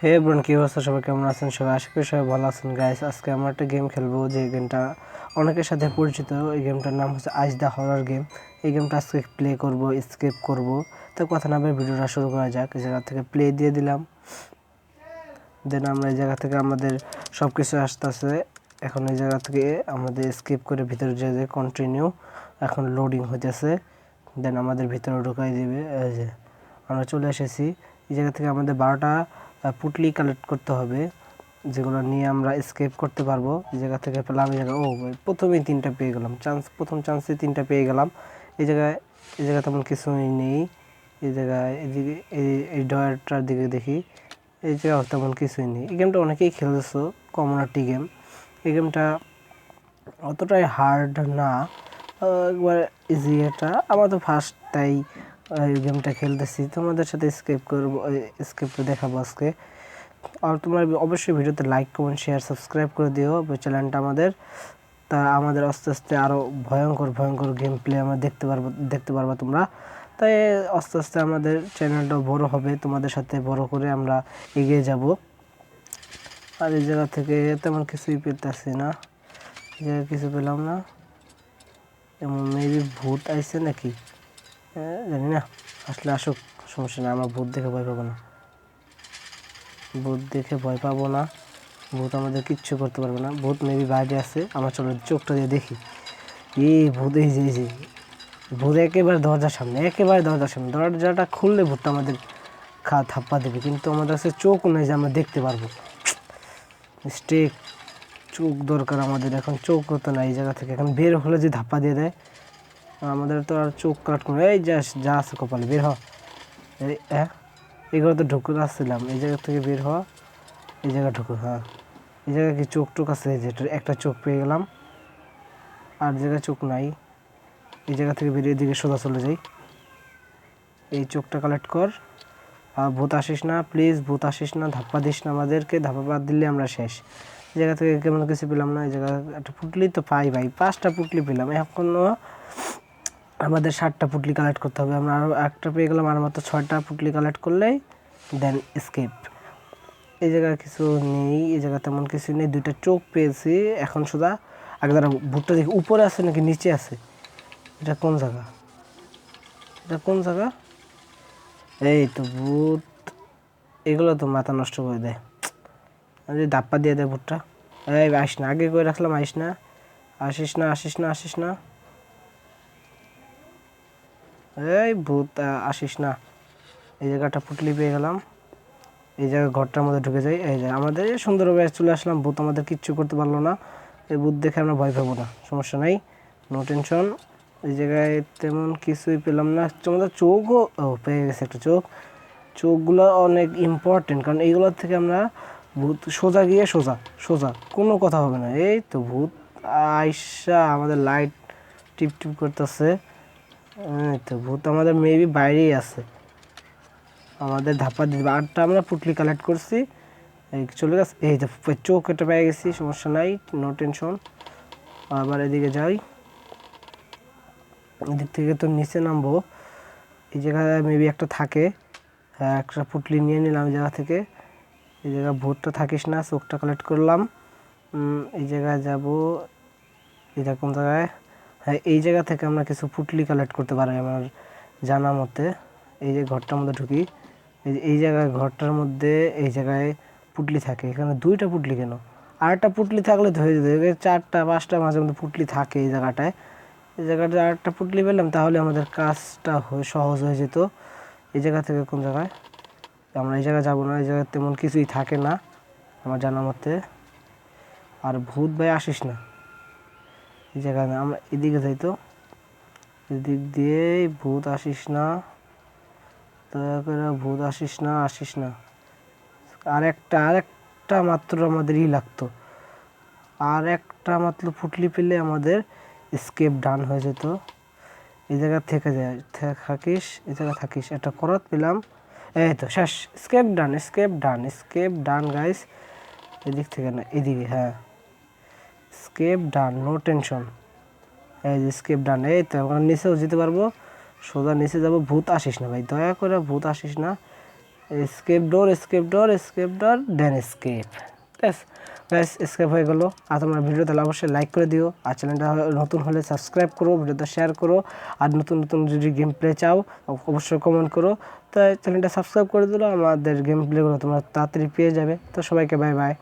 হে ব্রন, কি অবস্থা? সবাই কেমন আছেন? সবাই আশা করি সবাই ভালো আছেন। গাইস, আজকে আমরা একটা গেম খেলবো, যে গেমটা অনেকের সাথে পরিচিত। এই গেমটার নাম হচ্ছে আইস দ্য হরর গেম। এই গেমটা আজকে প্লে করব, স্কেপ করব। তো কথা না বলে ভিডিওটা শুরু করা যাক। এই জায়গা থেকে প্লে দিয়ে দিলাম। দেন আমরা এই জায়গা থেকে আমাদের সব কিছু আসতেছে। এখন এই জায়গা থেকে আমাদের স্কিপ করে ভিতরে যে কন্টিনিউ, এখন লোডিং হইতেছে। দেন আমাদের ভিতরে ঢুকাই দিবে। এই যে আমরা চলে এসেছি। এই জায়গা থেকে আমাদের 12টা পুটলি কালেক্ট করতে হবে, যেগুলো নিয়ে আমরা স্কেপ করতে পারবো। এই জায়গা থেকে পেলাম, এই জায়গায় প্রথমেই 3টা পেয়ে গেলাম। প্রথম চান্সে 3টা পেয়ে গেলাম। এই জায়গায় তেমন কিছুই নেই। এই জায়গায় এদিকে এই ডয়ারটার দিকে দেখি, এই জায়গায় তেমন কিছুই নেই। এই গেমটা অনেকেই খেলেছো, কমিউনিটি গেম। এই গেমটা অতটাই হার্ড না, একবার ইজি। এটা আমার তো ফার্স্ট, তাই এই গেমটা খেলতেছি। তোমাদের সাথে স্কেপ করবো, স্কেপটা দেখাবো আজকে। আর তোমরা অবশ্যই ভিডিওতে লাইক, কমেন্ট, শেয়ার, সাবস্ক্রাইব করে দিও চ্যানেলটা আমাদের। তা আমাদের আস্তে আস্তে আরও ভয়ঙ্কর ভয়ঙ্কর গেম প্লে আমরা দেখতে পারবা তোমরা। তাই আস্তে আস্তে আমাদের চ্যানেলটা বড় হবে, তোমাদের সাথে বড় করে আমরা এগিয়ে যাব। আর এই জায়গা থেকে তেমন কিছুই পেতেছি না, এই জায়গায় কিছু পেলাম না। এমন মেবি ভূত আইছে নাকি, জানি না। আসলে আসুক, সমস্যা না। আমরা ভূত দেখে ভয় পাবো না, ভূত দেখে ভয় পাবো না। ভূত আমাদের কিচ্ছু করতে পারবে না। ভূত মেবি বাইরে আছে, আমরা চলো চোখটা দিয়ে দেখি। এই ভূত, এই যে ভূত একেবারে দরজার সামনে, একেবারে দরজার সামনে। দরজাটা খুললে ভূতটা আমাদের থাপ্পা দেবে, কিন্তু আমাদের কাছে চোখ নেই যে আমরা দেখতে পারবো। মিস্টেক, চোখ দরকার আমাদের। এখন চোখ তো নাই। এই জায়গা থেকে এখন বের হলে যে ধাপ্পা দিয়ে দেয়, আমাদের তো আর চোখ কাট করে। এই যা আছে কপালে, বের হ। এগুলো তো ঢুকে আসছিলাম। এই জায়গা থেকে বের হওয়া, এই জায়গা ঢুকো। হ্যাঁ, এই জায়গায় কি চোখ টোক আছে? যেটা একটা চোখ পেয়ে গেলাম, আর জায়গায় চোখ নাই। এই জায়গা থেকে বেরিয়ে দিকে সোজা চলে যাই। এই চোখটা কালেক্ট কর। ভূত আসিস না প্লিজ, ভূত আসিস না, ধাপ্পা দিস না আমাদেরকে। ধাপ্পা বাদ দিলে আমরা শেষ। এই জায়গা থেকে কেমন কিছু পেলাম না। এই জায়গা একটা পুটলি তো পাই ভাই, 5টা পুটলি পেলাম। এখনও আমাদের 7টা পুটলি কালেক্ট করতে হবে। আমরা আরও একটা পেয়ে গেলাম, আর মাত্র 6টা পুটলি কালেক্ট করলেই দেন স্কেপ। এই জায়গায় কিছু নেই, এই জায়গা তেমন কিছু নেই। 2টা চোখ পেয়েছি। এখন সোজা আগে দ্বারা ভূতটা দেখি উপরে আছে নাকি নিচে আছে। এটা কোন জায়গা? এটা কোন জায়গা? এই তো ভূত, এগুলো তো মাথা নষ্ট করে দেয়। যদি ধাপ্পা দিয়ে দেয় ভূতটা। এই আসিস না, আগে করে রাখলাম, আসিস না, আসিস না, আসিস না, আসিস না। এই ভূত, আসিস না। এই জায়গাটা পুটলি পেয়ে গেলাম। এই জায়গায় ঘরটার মধ্যে ঢুকে যাই। এই যে আমাদের সুন্দরভাবে চলে আসলাম। ভূত আমাদের কিচ্ছু করতে পারলো না। এই ভূত দেখে আমরা ভয় পাবো না, সমস্যা নাই, নো টেনশন। এই জায়গায় তেমন কিছুই পেলাম না। আমাদের চোখও পেয়ে গেছে একটা চোখ। চোখগুলো অনেক ইম্পর্টেন্ট, কারণ এইগুলোর থেকে আমরা ভূত সোজা গিয়ে সোজা সোজা, কোনো কথা হবে না। এই তো ভূত আইসা আমাদের লাইট টিপ টিপ করতেছে। এই তো ভূত আমাদের মেবি বাইরেই আছে, আমাদের ধাপ্পা দিবে। 8টা আমরা পুটলি কালেক্ট করছি, এই চলে গেছে। এই যে চোখ এটা পেয়ে গেছি, সমস্যা নাই, নো টেনশন। আবার এদিকে যাই, এদিক থেকে তো নিচে নামবো। এই জায়গায় মেবি একটা থাকে। হ্যাঁ, একটা পুটলি নিয়ে নিলাম এই জায়গা থেকে। এই জায়গায় ভূতটা থাকিস না, চোখটা কালেক্ট করলাম। এই জায়গায় যাব, এটা কোন জায়গায়? হ্যাঁ, এই জায়গা থেকে আমরা কিছু পুটলি কালেক্ট করতে পারি আমার জানা মতে। এই যে ঘরটার মধ্যে ঢুকি, এই জায়গায় ঘরটার মধ্যে এই জায়গায় পুটলি থাকে। এখানে 2টা পুটলি কেন? আরেকটা পুটলি থাকলে তো হয়ে যেত। 4টা 5টা মাঝে মধ্যে পুটলি থাকে এই জায়গাটায়। এই জায়গাটায় আরেকটা পুটলি পেলাম, তাহলে আমাদের কাজটা সহজ হয়ে যেত। এই জায়গা থেকে কোন জায়গায়? আমরা এই জায়গায় যাবো না, এই জায়গায় তেমন কিছুই থাকে না আমার জানা মতে। আর ভূত ভাই আসিস না এই জায়গায়, আমরা এদিকে যাই। তো এদিক দিয়ে ভূত আসিস না, দয়া করে ভূত আসিস না, আসিস না। আরেকটা মাত্র আমাদেরই লাগতো। আর একটা মাত্র পুটলি পেলে আমাদের স্কেপ ডান হয়ে যেত। এই জায়গা থেকে যায় থাকিস, এই জায়গা থাকিস। একটা করত পেলাম, এই তো শেষ। স্কেপ ডান, স্কেপ ডান, স্কেপ ডান গাইস। এদিক থেকে না, এদিকে। হ্যাঁ, স্কেপ ডান, নো টেনশন। এই যে স্কেপ ডান। এই তো আমরা নিচেও যেতে পারবো, সোজা নিচে যাব। ভূত আসিস না ভাই, দয়া করে ভূত আসিস না। স্কেপ ডোর দেন স্কেপ। গাইস স্কেপ হয়ে গেল। আর তোমরা ভিডিও তাহলে অবশ্যই লাইক করে দিও, আর চ্যানেলটা নতুন হলে সাবস্ক্রাইব করো, ভিডিওটা শেয়ার করো, আর নতুন নতুন যদি গেম প্লে চাও অবশ্যই কমেন্ট করো। তাই চ্যানেলটা সাবস্ক্রাইব করে দিলে আমাদের গেম প্লেগুলো তোমরা তাড়াতাড়ি পেয়ে যাবে। তো সবাইকে বাই বাই।